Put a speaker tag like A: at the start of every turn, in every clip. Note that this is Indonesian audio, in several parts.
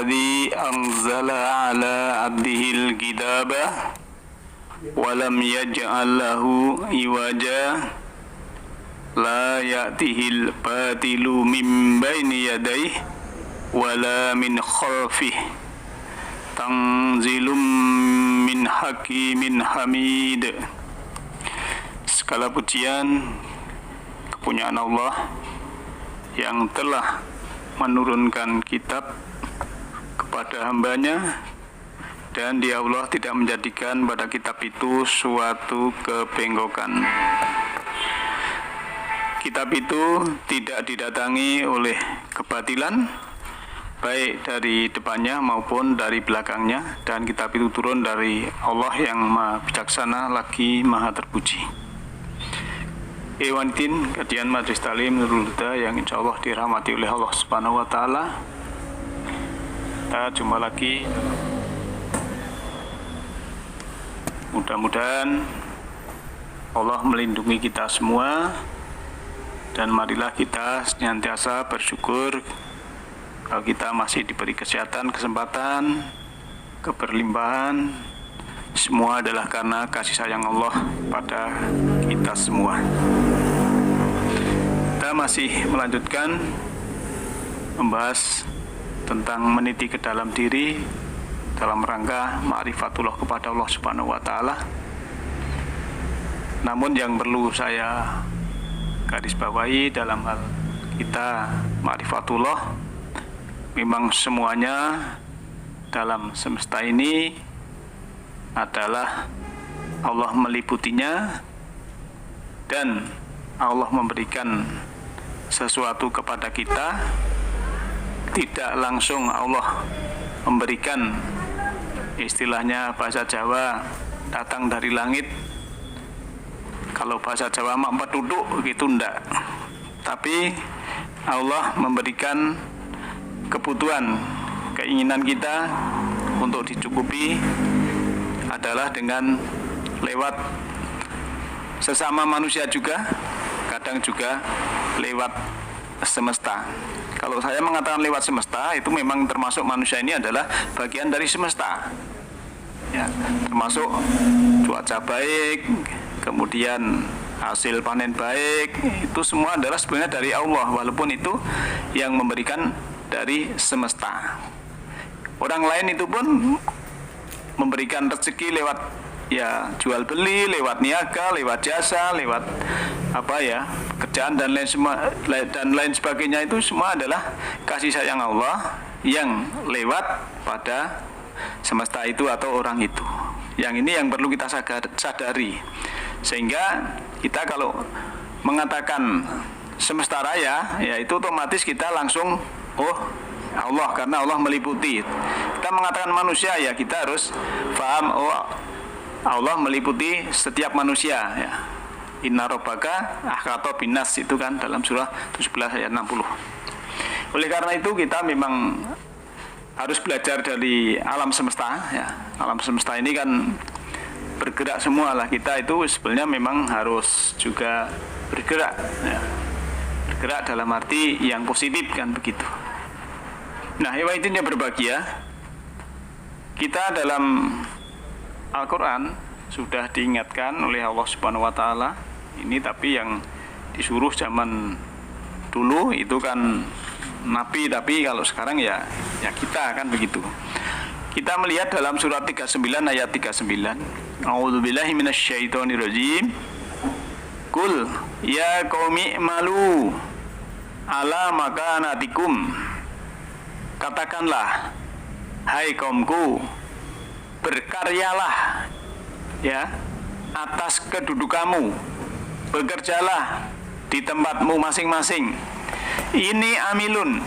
A: الذي أنزل على عبده الكتاب ولم يجعل له عوجا لا يأته الباطل من بين يديه ولا من خلفه تنزيل من حكيم حميد. Segala pujian kepunyaan Allah yang telah menurunkan kitab kepada hambanya, dan dia Allah tidak menjadikan pada kitab itu suatu kebengkokan. Kitab itu tidak didatangi oleh kebatilan, baik dari depannya maupun dari belakangnya, dan kitab itu turun dari Allah yang maha bijaksana lagi maha terpuji. Ewantin kajian Majelis Talim Nurul Huda yang insya Allah dirahmati oleh Allah Subhanahu wa Ta'ala. Kita jumpa lagi. Mudah-mudahan Allah melindungi kita semua, dan marilah kita senantiasa bersyukur kalau kita masih diberi kesehatan, kesempatan, keberlimpahan. Semua adalah karena kasih sayang Allah pada kita semua. Kita masih melanjutkan membahas tentang meniti ke dalam diri dalam rangka ma'rifatullah kepada Allah Subhanahu wa Ta'ala. Namun yang perlu saya garis bawahi dalam hal kita ma'rifatullah, memang semuanya dalam semesta ini adalah Allah meliputinya, dan Allah memberikan sesuatu kepada kita. Tidak langsung Allah memberikan, istilahnya bahasa Jawa, datang dari langit. Kalau bahasa Jawa mak peduduk gitu enggak, tapi Allah memberikan kebutuhan, keinginan kita untuk dicukupi adalah dengan lewat sesama manusia juga, kadang juga lewat semesta. Kalau saya mengatakan lewat semesta, itu memang termasuk manusia ini adalah bagian dari semesta, ya, termasuk cuaca baik, kemudian hasil panen baik, itu semua adalah sebenarnya dari Allah, walaupun itu yang memberikan dari semesta. Orang lain itu pun memberikan rezeki lewat ya jual beli, lewat niaga, lewat jasa, lewat pekerjaan dan lain sebagainya. Itu semua adalah kasih sayang Allah yang lewat pada semesta itu atau orang itu. Yang ini yang perlu kita sadari, sehingga kita kalau mengatakan semesta raya, ya itu otomatis kita langsung Allah, karena Allah meliputi. Kita mengatakan manusia, ya kita harus paham Allah meliputi setiap manusia, ya. Inna rabbaka ahata binas, itu kan dalam surah 17 ayat 60. Oleh karena itu kita memang harus belajar dari alam semesta, ya. Alam semesta ini kan bergerak semua lah. Kita itu sebenarnya memang harus juga bergerak, ya. Bergerak dalam arti yang positif, kan begitu. Nah, intinya berbahagia. Kita dalam Al-Quran sudah diingatkan oleh Allah Subhanahu wa Ta'ala ini, tapi yang disuruh zaman dulu itu kan Nabi, tapi kalau sekarang ya kita, kan begitu. Kita melihat dalam surat 39 ayat 39. A'udzubillahi minasyaitonirrajim. Qul ya qaumi malu ala makanatikum. Katakanlah, hai kaumku, berkaryalah, ya, atas kedudukanmu, bekerjalah di tempatmu masing-masing. Ini amilun,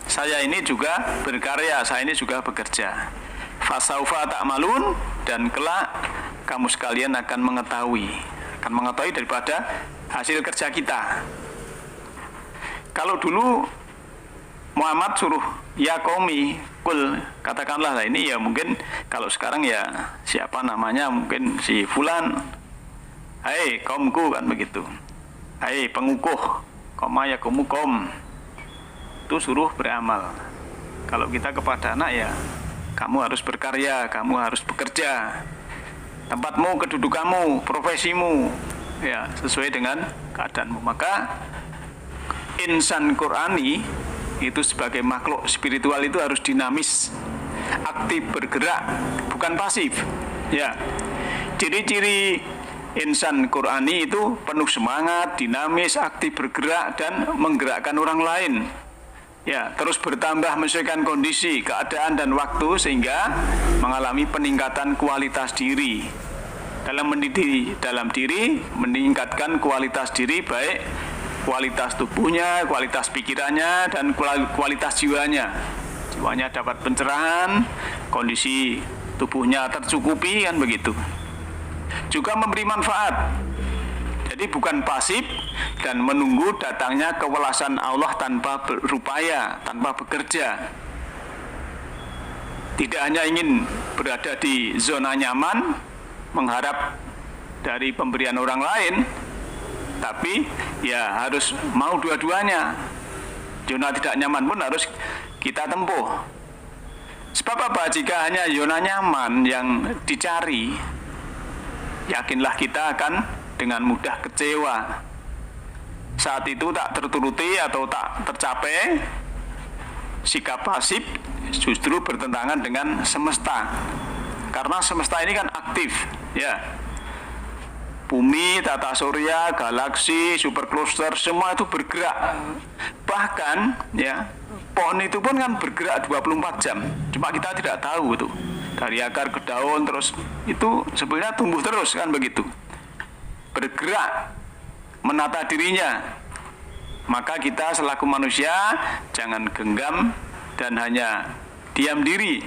A: saya ini juga berkarya, saya ini juga bekerja. Fasaufa ta'malun, dan kelak kamu sekalian akan mengetahui daripada hasil kerja kita. Kalau dulu Muhammad suruh ya qaumi, kul, katakanlah, ini ya mungkin kalau sekarang ya siapa namanya, mungkin si fulan, hai kaumku, kan begitu. Hai pengukuh, koma ya kaum, itu suruh beramal. Kalau kita kepada anak ya, kamu harus berkarya, kamu harus bekerja. Tempatmu, kedudukanmu, profesimu, ya sesuai dengan keadaanmu. Maka insan Qur'ani itu sebagai makhluk spiritual itu harus dinamis, aktif, bergerak, bukan pasif. Ya, ciri-ciri insan Qur'ani itu penuh semangat, dinamis, aktif, bergerak, dan menggerakkan orang lain. Ya, terus bertambah menyesuaikan kondisi, keadaan, dan waktu sehingga mengalami peningkatan kualitas diri. Dalam mendidik dalam diri, meningkatkan kualitas diri, baik kualitas tubuhnya, kualitas pikirannya, dan kualitas jiwanya. Jiwanya dapat pencerahan, kondisi tubuhnya tercukupi, kan begitu. Juga memberi manfaat. Jadi bukan pasif dan menunggu datangnya kewelasan Allah tanpa berupaya, tanpa bekerja. Tidak hanya ingin berada di zona nyaman, mengharap dari pemberian orang lain, tapi ya harus mau dua-duanya. Zona tidak nyaman pun harus kita tempuh. Sebab apa? Jika hanya zona nyaman yang dicari, yakinlah kita akan dengan mudah kecewa. Saat itu tak terturuti atau tak tercapai, sikap pasif justru bertentangan dengan semesta. Karena semesta ini kan aktif, ya. Bumi, tata surya, galaksi, supercluster, semua itu bergerak. Bahkan, ya, pohon itu pun kan bergerak 24 jam. Cuma kita tidak tahu itu. Dari akar ke daun terus itu sebenarnya tumbuh terus, kan begitu. Bergerak, menata dirinya. Maka kita selaku manusia jangan genggam dan hanya diam diri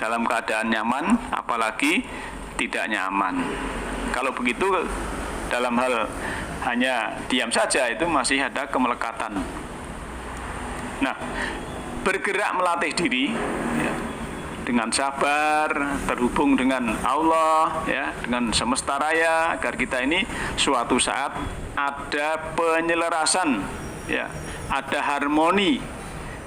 A: dalam keadaan nyaman, apalagi tidak nyaman. Kalau begitu, dalam hal hanya diam saja itu masih ada kemelekatan. Nah, bergerak melatih diri, ya, dengan sabar, terhubung dengan Allah, ya, dengan semesta raya, agar kita ini suatu saat ada penyelarasan, ya, ada harmoni,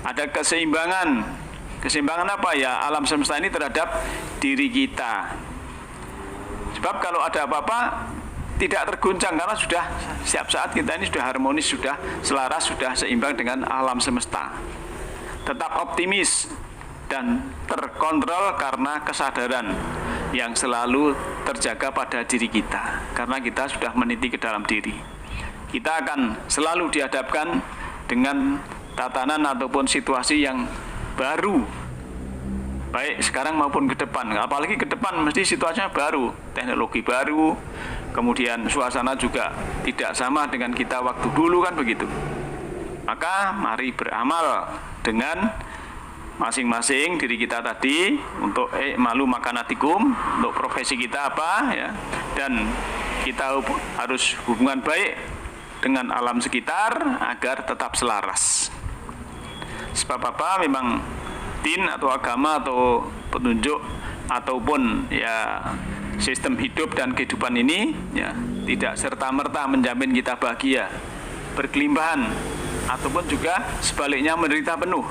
A: ada keseimbangan. Keseimbangan apa ya? Alam semesta ini terhadap diri kita. Sebab kalau ada apa-apa tidak terguncang karena sudah setiap saat kita ini sudah harmonis, sudah selaras, sudah seimbang dengan alam semesta. Tetap optimis dan terkontrol karena kesadaran yang selalu terjaga pada diri kita. Karena kita sudah meniti ke dalam diri. Kita akan selalu dihadapkan dengan tatanan ataupun situasi yang baru, baik sekarang maupun ke depan. Apalagi ke depan mesti situasinya baru, teknologi baru, kemudian suasana juga tidak sama dengan kita waktu dulu, kan begitu. Maka mari beramal dengan masing-masing diri kita tadi untuk malu makanatikum, untuk profesi kita apa, ya, dan kita harus hubungan baik dengan alam sekitar agar tetap selaras. Sebab apa? Memang din atau agama atau petunjuk ataupun ya sistem hidup dan kehidupan ini ya tidak serta-merta menjamin kita bahagia, berkelimpahan, ataupun juga sebaliknya menderita penuh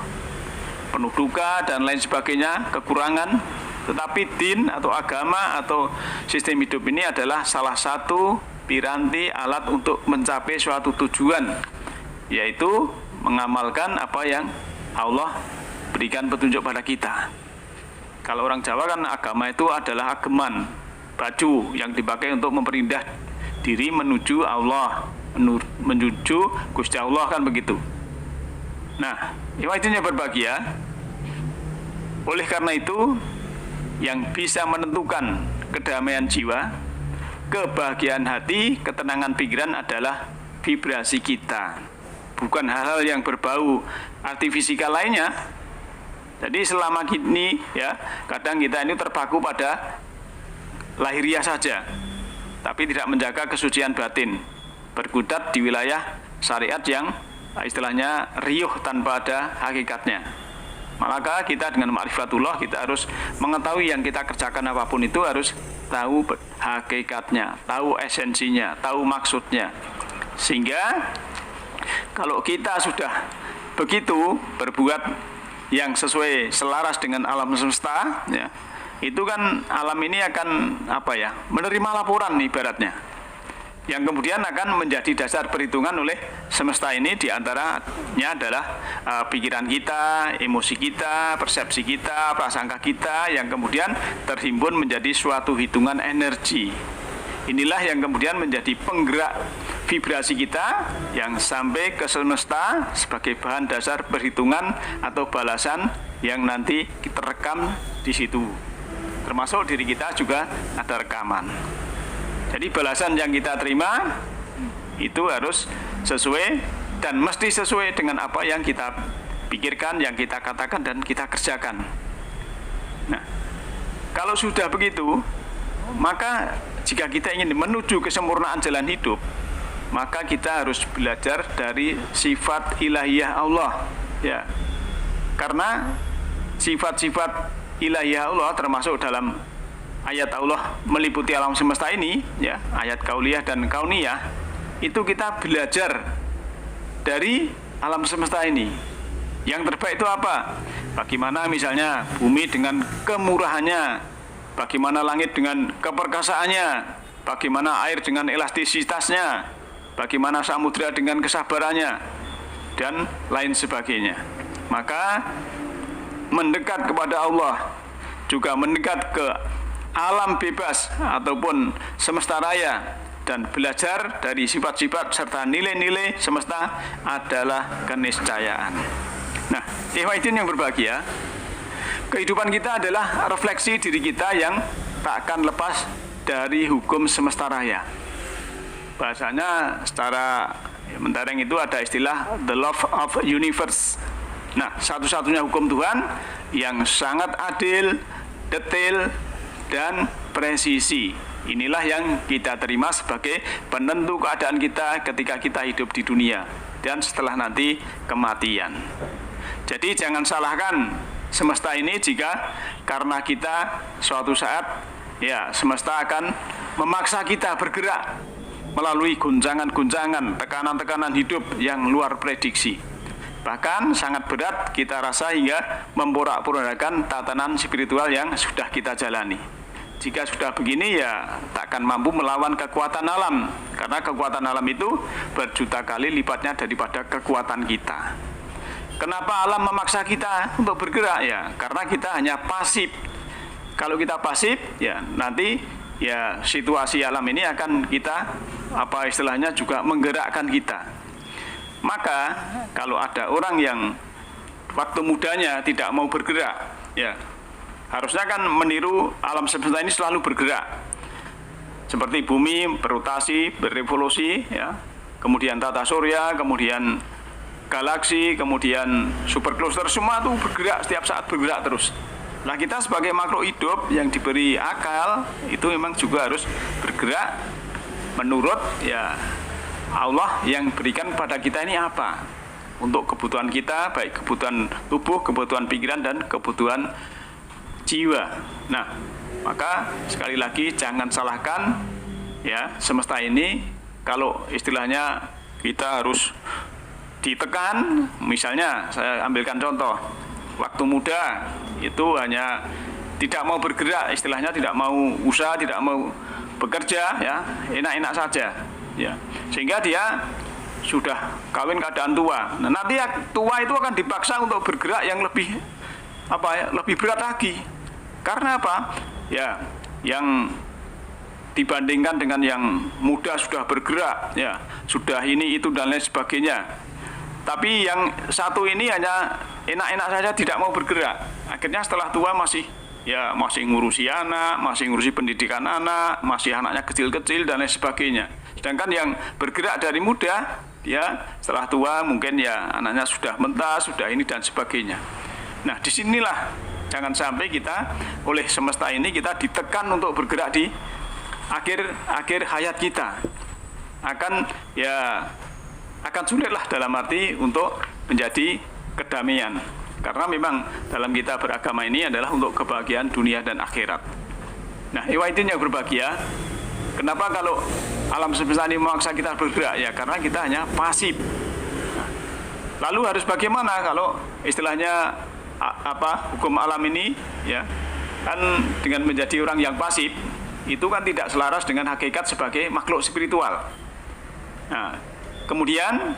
A: duka dan lain sebagainya, kekurangan. Tetapi din atau agama atau sistem hidup ini adalah salah satu piranti alat untuk mencapai suatu tujuan, yaitu mengamalkan apa yang Allah berikan petunjuk pada kita. Kalau orang Jawa kan agama itu adalah ageman, baju yang dipakai untuk memperindah diri menuju Allah, menuju Gusti Allah, kan begitu. Nah, intinya berbahagia. Oleh karena itu, yang bisa menentukan kedamaian jiwa, kebahagiaan hati, ketenangan pikiran adalah vibrasi kita, bukan hal-hal yang berbau artifisikal lainnya. Jadi selama ini ya, kadang kita ini terpaku pada lahiriah saja, tapi tidak menjaga kesucian batin, berkutat di wilayah syariat yang istilahnya riuh tanpa ada hakikatnya. Maka kita dengan ma'rifatullah kita harus mengetahui yang kita kerjakan apapun itu harus tahu hakikatnya, tahu esensinya, tahu maksudnya. Sehingga kalau kita sudah begitu berbuat yang sesuai selaras dengan alam semesta, ya, itu kan alam ini akan menerima laporan ibaratnya, yang kemudian akan menjadi dasar perhitungan oleh semesta ini. Diantaranya adalah pikiran kita, emosi kita, persepsi kita, prasangka kita, yang kemudian terhimpun menjadi suatu hitungan energi. Inilah yang kemudian menjadi penggerak vibrasi kita yang sampai ke semesta sebagai bahan dasar perhitungan atau balasan yang nanti kita rekam di situ. Termasuk diri kita juga ada rekaman. Jadi balasan yang kita terima itu harus sesuai dan mesti sesuai dengan apa yang kita pikirkan, yang kita katakan dan kita kerjakan. Nah, kalau sudah begitu, maka jika kita ingin menuju kesempurnaan jalan hidup, maka kita harus belajar dari sifat ilahiyah Allah, ya. Karena sifat-sifat ilahiyah Allah termasuk dalam ayat Allah meliputi alam semesta ini, ya, ayat kauliyah dan kauniyah, itu kita belajar dari alam semesta ini. Yang terbaik itu apa? Bagaimana misalnya bumi dengan kemurahannya, bagaimana langit dengan keperkasaannya, bagaimana air dengan elastisitasnya, bagaimana samudra dengan kesabarannya, dan lain sebagainya. Maka mendekat kepada Allah, juga mendekat ke alam bebas ataupun semesta raya, dan belajar dari sifat-sifat serta nilai-nilai semesta adalah keniscayaan. Nah, ikhwatin yang berbahagia, kehidupan kita adalah refleksi diri kita yang tak akan lepas dari hukum semesta raya. Bahasanya secara mentereng itu ada istilah the law of universe. Nah, satu-satunya hukum Tuhan yang sangat adil, detail, dan presisi. Inilah yang kita terima sebagai penentu keadaan kita ketika kita hidup di dunia dan setelah nanti kematian. Jadi jangan salahkan semesta ini jika karena kita suatu saat, ya, semesta akan memaksa kita bergerak melalui guncangan-guncangan, tekanan-tekanan hidup yang luar prediksi. Bahkan sangat berat kita rasa hingga memporak-porandakan tatanan spiritual yang sudah kita jalani. Jika sudah begini, ya takkan mampu melawan kekuatan alam, karena kekuatan alam itu berjuta kali lipatnya daripada kekuatan kita. Kenapa alam memaksa kita untuk bergerak? Ya, karena kita hanya pasif. Kalau kita pasif, ya nanti ya situasi alam ini akan kita istilahnya juga menggerakkan kita. Maka kalau ada orang yang waktu mudanya tidak mau bergerak, ya harusnya kan meniru alam semesta ini selalu bergerak. Seperti bumi berotasi, berevolusi, ya. Kemudian tata surya, kemudian galaksi, kemudian supercluster, semua itu bergerak, setiap saat bergerak terus. Nah, kita sebagai makhluk hidup yang diberi akal itu memang juga harus bergerak menurut ya Allah yang berikan kepada kita ini apa untuk kebutuhan kita, baik kebutuhan tubuh, kebutuhan pikiran, dan kebutuhan jiwa. Nah, maka sekali lagi jangan salahkan ya semesta ini. Kalau istilahnya kita harus ditekan, misalnya saya ambilkan contoh, waktu muda itu hanya tidak mau bergerak, istilahnya tidak mau usaha, tidak mau bekerja, ya enak-enak saja, ya sehingga dia sudah kawin keadaan tua. Nah, nanti tua itu akan dipaksa untuk bergerak yang lebih lebih berat lagi. Karena apa? Ya, yang dibandingkan dengan yang muda sudah bergerak, ya sudah ini itu dan lain sebagainya. Tapi yang satu ini hanya enak-enak saja, tidak mau bergerak. Akhirnya setelah tua masih ngurusi anak, masih ngurusi pendidikan anak, masih anaknya kecil-kecil dan lain sebagainya. Sedangkan yang bergerak dari muda, ya setelah tua mungkin ya anaknya sudah mentas, sudah ini dan sebagainya. Nah, disinilah jangan sampai kita oleh semesta ini kita ditekan untuk bergerak di akhir hayat kita. Akan sulitlah dalam arti untuk menjadi kedamaian. Karena memang dalam kita beragama ini adalah untuk kebahagiaan dunia dan akhirat. Nah, ikhwatin yang berbahagia, kenapa kalau alam semesta ini memaksa kita bergerak? Ya karena kita hanya pasif. Nah, lalu harus bagaimana kalau istilahnya hukum alam ini, ya kan, dengan menjadi orang yang pasif itu kan tidak selaras dengan hakikat sebagai makhluk spiritual. Nah, kemudian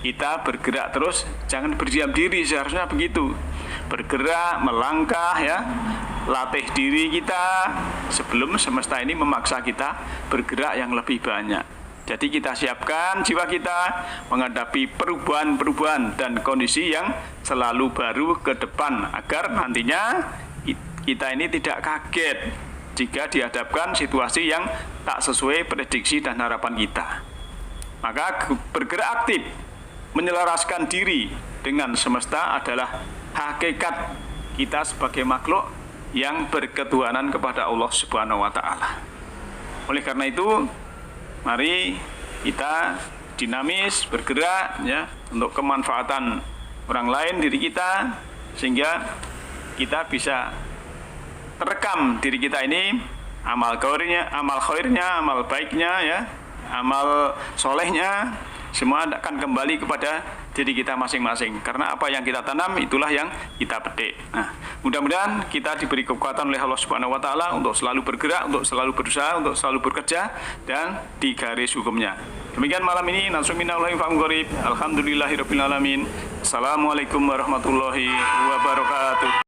A: kita bergerak terus, jangan berdiam diri, seharusnya begitu. Bergerak, melangkah, ya, latih diri kita sebelum semesta ini memaksa kita bergerak yang lebih banyak. Jadi kita siapkan jiwa kita menghadapi perubahan-perubahan dan kondisi yang selalu baru ke depan, agar nantinya kita ini tidak kaget jika dihadapkan situasi yang tak sesuai prediksi dan harapan kita. Maka bergerak aktif, menyelaraskan diri dengan semesta adalah hakikat kita sebagai makhluk yang berketuhanan kepada Allah Subhanahu wa Ta'ala. Oleh karena itu, mari kita dinamis, bergerak, ya, untuk kemanfaatan orang lain, diri kita, sehingga kita bisa terekam diri kita ini, amal khairnya, amal baiknya, ya, amal solehnya, semua akan kembali kepada diri kita masing-masing. Karena apa yang kita tanam, itulah yang kita petik. Nah, mudah-mudahan kita diberi kekuatan oleh Allah Subhanahu wa Ta'ala untuk selalu bergerak, untuk selalu berusaha, untuk selalu bekerja, dan di garis hukumnya. Demikian malam ini. Alhamdulillahirabbil alamin. Assalamualaikum warahmatullahi wabarakatuh.